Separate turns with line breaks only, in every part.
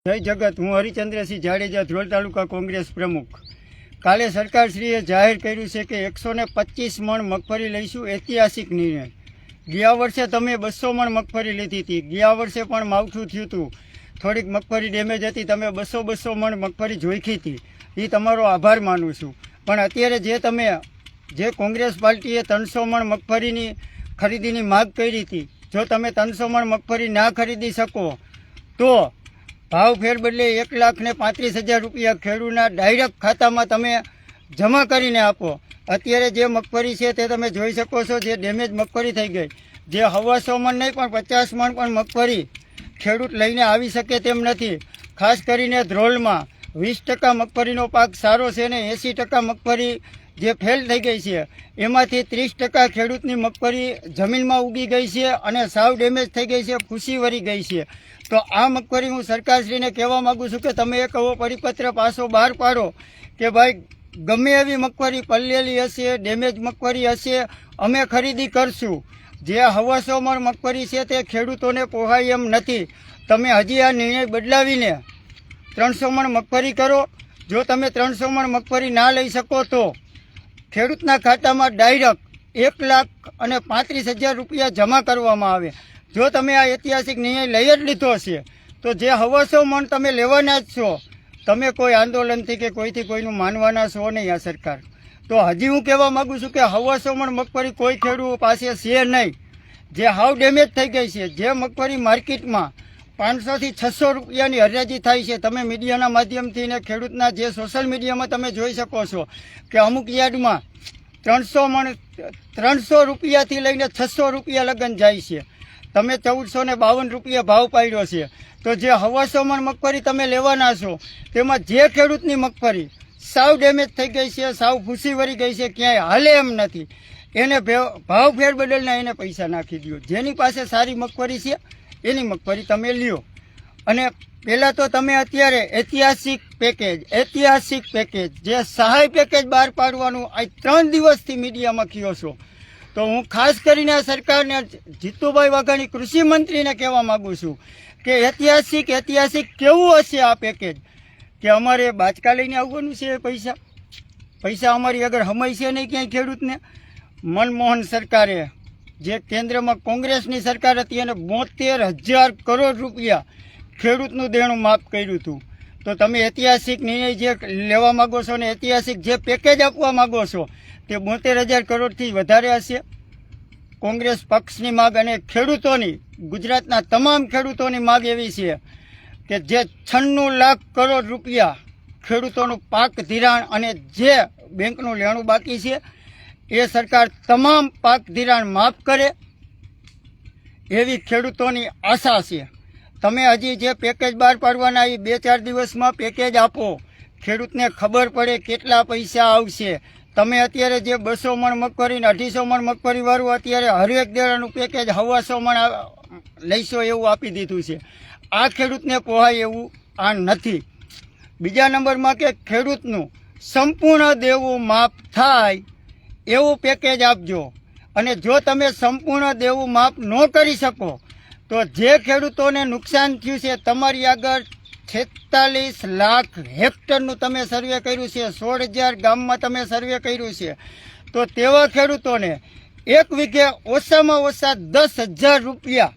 જય જગત। હું હરિચંદ્રસિંહ જાડેજા, ધ્રોલ તાલુકા કોંગ્રેસ પ્રમુખ। કાલે સરકારશ્રીએ જાહેર કર્યું છે કે 125 મણ મગફળી લઈશું, ઐતિહાસિક નિર્ણય। ગયા વર્ષે તમે 200 મણ મગફળી લીધી હતી, ગયા વર્ષે પણ માવઠું થયું હતું, થોડીક મગફળી ડેમેજ હતી, તમે 200 મણ મગફળી જોઈખી હતી, એ તમારો આભાર માનું છું। પણ અત્યારે જે કોંગ્રેસ પાર્ટીએ 300 મણ મગફળીની ખરીદીની માગ કરી હતી, જો તમે 300 મણ મગફળી ના ખરીદી શકો તો ભાવ ફેર બદલે 1,35,000 રૂપિયા ખેડૂતના ડાયરેક્ટ ખાતામાં તમે જમા કરીને આપો। અત્યારે જે મગફળી છે તે તમે જોઈ શકો છો, જે ડેમેજ મગફળી થઈ ગઈ, જે 125 મણ નહીં પણ 50 મણ પણ મગફળી ખેડૂત લઈને આવી શકે તેમ નથી। ખાસ કરીને ધ્રોલમાં 20% મગફળીનો પાક સારો છે ને 80% મગફળી જે ફેલ થઈ ગઈ છે, એમાંથી 30% ખેડૂતની મગફળી જમીનમાં ઉગી ગઈ છે અને સાવ ડેમેજ થઈ ગઈ છે, ફૂસી વળી ગઈ છે। તો આ મગફળી હું સરકારશ્રીને કહેવા માગું છું કે તમે એક એવો પરિપત્ર પાછો બહાર પાડો કે ભાઈ ગમે એવી મગફળી પલળેલી હશે, ડેમેજ મગફળી હશે, અમે ખરીદી કરશું। જે 125 મણ મગફળી છે તે ખેડૂતોને પોહાય એમ નથી। તમે હજી આ નિર્ણય બદલાવીને 300 મણ મગફળી કરો। જો તમે 300 મણ મગફળી ના લઈ શકો તો ખેડૂતના ખાતામાં ડાયરેક્ટ 1,35,000 રૂપિયા જમા કરવામાં આવે। જો તમે આ ઐતિહાસિક નિર્ણય લઈ જ લીધો છે તો જે 125 મણ તમે લેવાના જ છો, તમે કોઈ આંદોલનથી કે કોઈથી કોઈનું માનવાના છો નહીં આ સરકાર। તો હજી હું કહેવા માગું છું કે 125 મણ મગફળી કોઈ ખેડૂત પાસે છે નહીં, જે હાવ ડેમેજ થઈ ગઈ છે, જે મગફળી માર્કેટમાં 500 થી 600 રૂપિયાની હરાજી થાય છે। તમે મીડિયાના માધ્યમથી ને ખેડૂતના જે સોશિયલ મીડિયામાં તમે જોઈ શકો છો કે અમુક યાર્ડમાં 300 રૂપિયાથી લઈને 600 રૂપિયા લગન જાય છે। તમે 1452 રૂપિયા ભાવ પાડ્યો છે, તો જે 125 મણ મગફળી તમે લેવાના છો તેમાં જે ખેડૂતની મગફળી સાવ ડેમેજ થઈ ગઈ છે, સાવ ફૂસી વળી ગઈ છે, ક્યાંય હાલે એમ નથી, એને ભાવ ફેર બદલના એને પૈસા નાખી દો। જેની પાસે સારી મગફળી છે એની મગફળી તમે લ્યો। અને પહેલાં તો તમે અત્યારે ઐતિહાસિક પેકેજ જે સહાય પેકેજ બહાર પાડવાનું આ 3 દિવસથી મીડિયામાં કહો છો, તો હું ખાસ કરીને આ સરકારને જીતુભાઈ વાઘાણી કૃષિ મંત્રીને કહેવા માગું છું કે ઐતિહાસિક કેવું હશે આ પેકેજ કે અમારે બાચકા લઈને આવવાનું છે? પૈસા અમારી આગળ હમાય છે નહીં ક્યાંય ખેડૂતને। મનમોહન સરકારે જે કેન્દ્રમાં કોંગ્રેસની સરકાર હતી એને 72,000 કરોડ રૂપિયા ખેડૂતનું દેણું માફ કર્યું હતું। તો તમે ઐતિહાસિક નિર્ણય જે લેવા માગો છો ને ઐતિહાસિક જે પેકેજ આપવા માગો છો તે 72,000 કરોડથી વધારે હશે। કોંગ્રેસ પક્ષની માગ અને ખેડૂતોની, ગુજરાતના તમામ ખેડૂતોની માગ એવી છે કે જે 96 લાખ કરોડ રૂપિયા ખેડૂતોનું પાક ધિરાણ અને જે બેંકનું લેણું બાકી છે એ સરકાર તમામ પાક ધિરાણ માફ કરે એવી ખેડૂતોની આશા છે। તમે હજી જે પેકેજ બહાર પાડવાના એ 2-4 દિવસમાં પેકેજ આપો, ખેડૂતને ખબર પડે કેટલા પૈસા આવશે। તમે અત્યારે જે 200 મણ મગફળી ને 250 મણ મગફળી વાળું અત્યારે હરેક દેરાનું પેકેજ 125 મણ લઈશો એવું આપી દીધું છે, આ ખેડૂતને પોહાય એવું આ નથી। બીજા નંબરમાં કે ખેડૂતનું સંપૂર્ણ દેવું માફ થાય એવું પેકેજ આપજો। અને જો તમે સંપૂર્ણ દેવું માફ ન કરી શકો તો જે ખેડૂતોને નુકસાન થયું છે, તમારી આગળ 46 લાખ હેક્ટરનું તમે સર્વે કર્યું છે, 16,000 ગામમાં તમે સર્વે કર્યું છે, તો તેવા ખેડૂતોને 1 વીઘે ઓછામાં ઓછા 10,000 રૂપિયા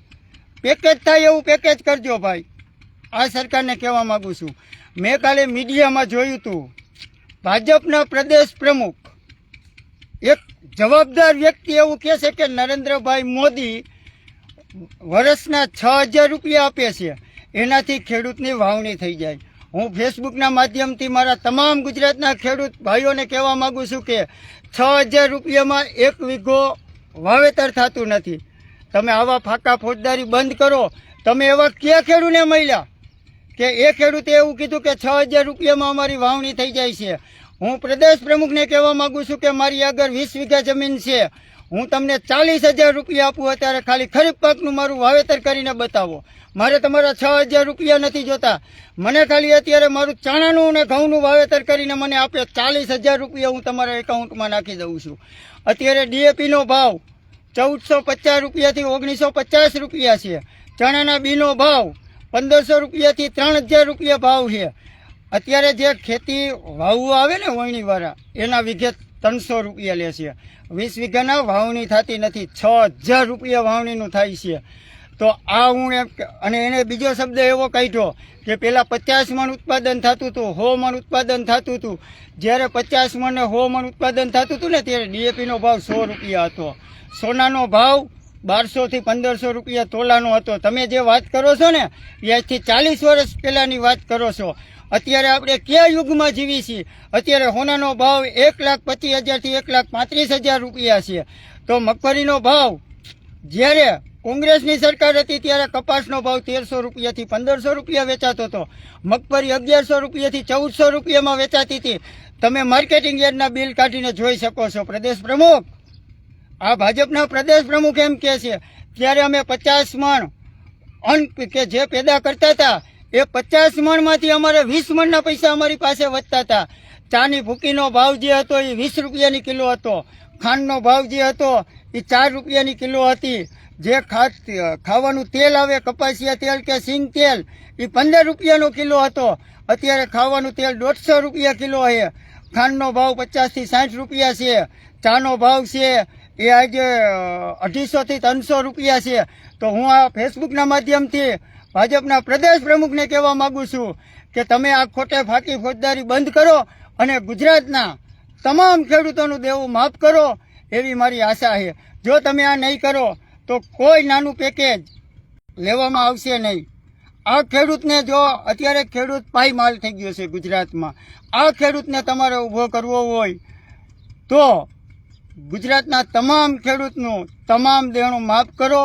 પેકેજ થાય એવું પેકેજ કરજો ભાઈ। આ સરકારને કહેવા માગું છું। મેં કાલે મીડિયામાં જોયું હતું, ભાજપના પ્રદેશ પ્રમુખ એક જવાબદાર વ્યક્તિ એવું કહે છે કે નરેન્દ્રભાઈ મોદી વર્ષના 6,000 રૂપિયા આપે છે, એનાથી ખેડૂતની વાવણી થઈ જાય। હું ફેસબુકના માધ્યમથી મારા તમામ ગુજરાતના ખેડૂત ભાઈઓને કહેવા માગું છું કે 6,000 રૂપિયામાં 1 વીઘો વાવેતર થતું નથી। તમે આવા ફાકા ફોજદારી બંધ કરો। તમે એવા કયા ખેડૂતને મળ્યા કે એ ખેડૂતે એવું કીધું કે 6,000 રૂપિયામાં અમારી વાવણી થઈ જાય છે? હું પ્રદેશ પ્રમુખને કહેવા માગું છું કે મારી આગળ 20 વીઘા જમીન છે, હું તમને 40,000 રૂપિયા આપું અત્યારે, ખાલી ખરીફ પાકનું મારું વાવેતર કરીને બતાવો। મારે તમારા 6,000 રૂપિયા નથી જોતા, મને ખાલી અત્યારે મારું ચણાનું અને ઘઉંનું વાવેતર કરીને મને આપે 40,000 રૂપિયા હું તમારા એકાઉન્ટમાં નાખી દઉં છું। અત્યારે DAPનો ભાવ 1,450 રૂપિયાથી 1,950 રૂપિયા છે, ચણાના બીનો ભાવ 1500 રૂપિયાથી 3000 રૂપિયા ભાવ છે. અત્યારે જે ખેતી વાવવા આવે ને વણણીવાળા એના વીઘે 300 રૂપિયા લે છે. 20 વીઘાના વાવણી થતી નથી, 6000 રૂપિયા વાવણીનું થાય છે. તો આ હું એમ અને એને બીજો શબ્દ એવો કાઢ્યો કે પહેલાં 50 મણ ઉત્પાદન થતું હતું, 100 મણ ઉત્પાદન થતું હતું. જ્યારે 50 મણ ને 100 મણ ઉત્પાદન થતું હતું ને ત્યારે ડીએપીનો ભાવ 100 રૂપિયા હતો. સોનાનો ભાવ 1200 થી 1500 રૂપિયા તોલાનો હતો. તમે જે વાત કરો છો ને એ આજથી 40 વર્ષ પહેલાંની વાત કરો છો. અત્યારે આપણે કયા યુગમાં જીવી છીએ? અત્યારે સોનાનો ભાવ 1,25,000 થી 1,35,000 રૂપિયા છે. તો મગફળીનો ભાવ જ્યારે કોંગ્રેસની સરકાર હતી ત્યારે કપાસનો ભાવ 1300 રૂપિયાથી 1500 રૂપિયા વેચાતો હતો. મગફળી 1100 રૂપિયાથી 1400 રૂપિયામાં વેચાતી હતી. તમે માર્કેટિંગ યાર્ડના બિલ કાઢીને જોઈ શકો છો. પ્રદેશ પ્રમુખ, આ ભાજપના પ્રદેશ પ્રમુખ એમ કહે છે ત્યારે અમે 50 મણ અન્ન કે જે પેદા કરતા હતા એ 50 મણમાંથી અમારે 20 મણના પૈસા અમારી પાસે વધતા હતા. ચાની ભૂકીનો ભાવ જે હતો એ 20 રૂપિયાની કિલો હતો. ખાંડનો ભાવ જે હતો એ 4 રૂપિયાની કિલો હતી. જે ખાવાનું તેલ આવે, કપાસિયા તેલ કે સિંગ તેલ, એ 15 રૂપિયાનો કિલો હતો. અત્યારે ખાવાનું તેલ 150 રૂપિયા કિલો છે. ખાંડનો ભાવ 50 થી 60 રૂપિયા છે. ચાનો ભાવ છે એ આજે 250 થી 300 રૂપિયા છે. તો હું આ ફેસબુકના માધ્યમથી ભાજપના પ્રદેશ પ્રમુખને કહેવા માગું છું કે તમે આ ખોટે ફાકી ફોજદારી બંધ કરો અને ગુજરાતના તમામ ખેડૂતોનું દેવું માફ કરો એવી મારી આશા છે. જો તમે આ નહીં કરો તો કોઈ નાનું પેકેજ લેવામાં આવશે નહીં. આ ખેડૂતને જો અત્યારે ખેડૂત પાયમાલ થઈ ગયો છે ગુજરાતમાં, આ ખેડૂતને તમારે ઊભો કરવો હોય તો ગુજરાતના તમામ ખેડૂતનું તમામ દેણું માફ કરો.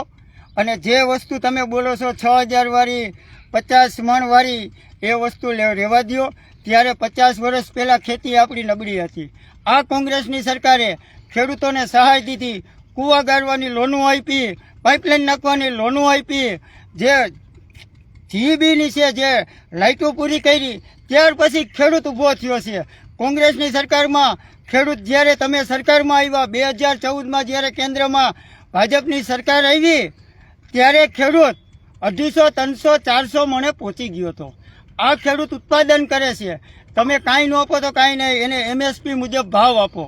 અને જે વસ્તુ તમે બોલો છો 6000 વાળી 50 મણ વાળી એ વસ્તુ રહેવા દો. ત્યારે 50 વર્ષ પહેલાં ખેતી આપણી નબળી હતી. આ કોંગ્રેસની સરકારે ખેડૂતોને સહાય દીધી, કૂવા ગાળવાની લોનો આપી, પાઇપલાઇન નાખવાની લોનો આપી, જે જીબીની છે જે લાઇટો પૂરી કરી. ત્યાર પછી ખેડૂત ઊભો થયો છે. કોંગ્રેસની સરકારમાં ખેડૂત જ્યારે તમે સરકારમાં આવ્યા 2014માં જ્યારે કેન્દ્રમાં ભાજપની સરકાર આવી ત્યારે ખેડૂત 250, 300, 400 મણે પહોંચી ગયો હતો. આ ખેડૂત ઉત્પાદન કરે છે. તમે કાંઈ ન આપો તો કાંઈ નહીં, એને એમએસપી મુજબ ભાવ આપો,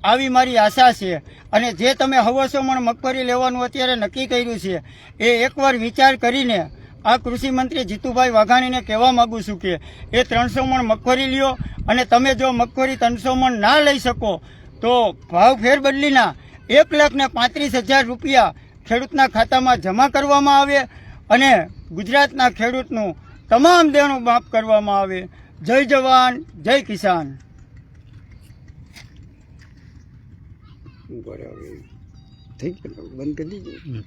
આવી મારી આશા છે. અને જે તમે 100 મણ મગફળી લેવાનું અત્યારે નક્કી કર્યું છે એ એકવાર વિચાર કરીને આ કૃષિ મંત્રી જીતુભાઈ વાઘાણીને કહેવા માગું છું કે એ 300 મણ મગફળી લ્યો. અને તમે જો મગફળી 300 મણ ના લઈ શકો તો ભાવ ફેરબદલીના 1,35,000 રૂપિયા ખેડૂતના ખાતામાં જમા કરવામાં આવે અને ગુજરાતના ખેડૂતનું તમામ દેણું માફ કરવામાં આવે. જય જવાન, જય કિસાન. બંધ કરી દીધું.